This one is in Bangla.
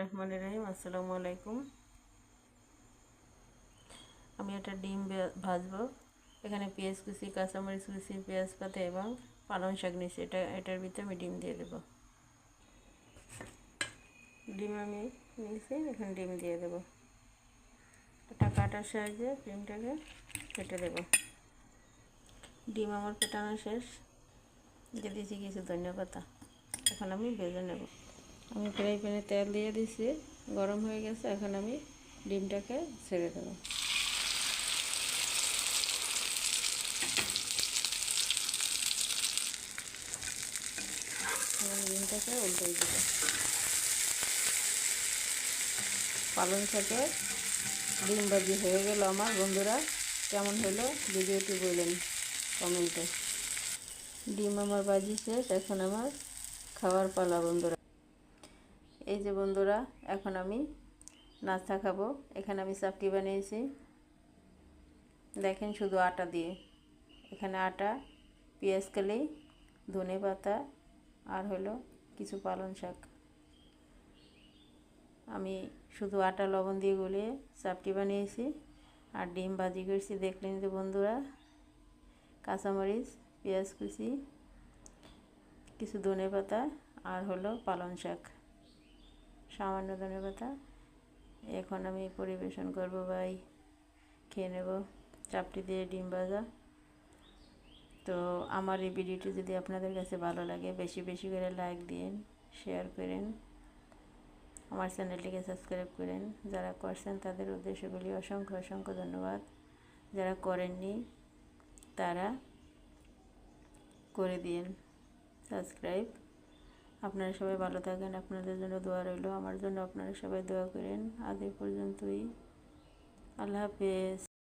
রহমানির রহিম। আসসালামু আলাইকুম। আমি একটা ডিম ভাজবো। এখানে পেঁয়াজ কুচি, কাঁচামরিচ কুচি, পেঁয়াজ পাতা এবং পালং শাক নিয়েছি। এটার ভিতরে আমি ডিম দিয়ে দেবো। ডিম আমি নিয়েছি, এখানে ডিম দিয়ে দেবো। একটা কাটার সাহায্যে ডিমটাকে কেটে দেবো। ডিম আমার পেটানো শেষ। দিয়ে দিয়েছি কিছু ধনিয়া পাতা। এখন আমি ভেজে নেব। আমি ফ্রাই প্যানে তেল দিয়ে দিয়েছি, গরম হয়ে গেছে। এখন আমি ডিমটাকে ছেড়ে দেবো। ডিমটাকে উল্টে দেবো। পালং শাকের ডিম ভাজি হয়ে গেল আমার। বন্ধুরা, কেমন হলো ভিডিওটি বললেন কমেন্টে। ডিম আমার ভাজি শেষ, এখন আমার খাওয়ার পালা। বন্ধুরা, এই যে বন্ধুরা, এখন আমি নাস্তা খাবো। এখানে আমি চাপটি বানিয়েছি, দেখেন, শুধু আটা দিয়ে। এখানে আটা, পেঁয়াজ কালি, ধনে পাতা আর হলো কিছু পালং শাক। আমি শুধু আটা লবণ দিয়ে গুলিয়ে চাপটি বানিয়েছি আর ডিম ভাজি করেছি। দেখলেন যে বন্ধুরা, কাঁচামরিচ, পেঁয়াজ কুচি, কিছু ধনে পাতা আর হলো পালং শাক, সামান্য ধনে পাতা। এখন আমি পরিবেশন করব ভাই, খেয়ে নেব চাপটি দিয়ে ডিম ভাজা। তো আমার এই ভিডিওটি যদি আপনাদের কাছে ভালো লাগে, বেশি বেশি করে লাইক দিন, শেয়ার করেন, আমার চ্যানেলটিকে সাবস্ক্রাইব করেন। যারা করছেন তাদের উদ্দেশ্যে বলি অসংখ্য অসংখ্য ধন্যবাদ। যারা করেননি তারা করে দিন সাবস্ক্রাইব। আপনারা সবাই ভালো থাকেন, আপনাদের জন্য দোয়া রইল। আমার জন্য আপনারা সবাই দোয়া করেন। আজ এই পর্যন্তই। আল্লাহ হাফেজ।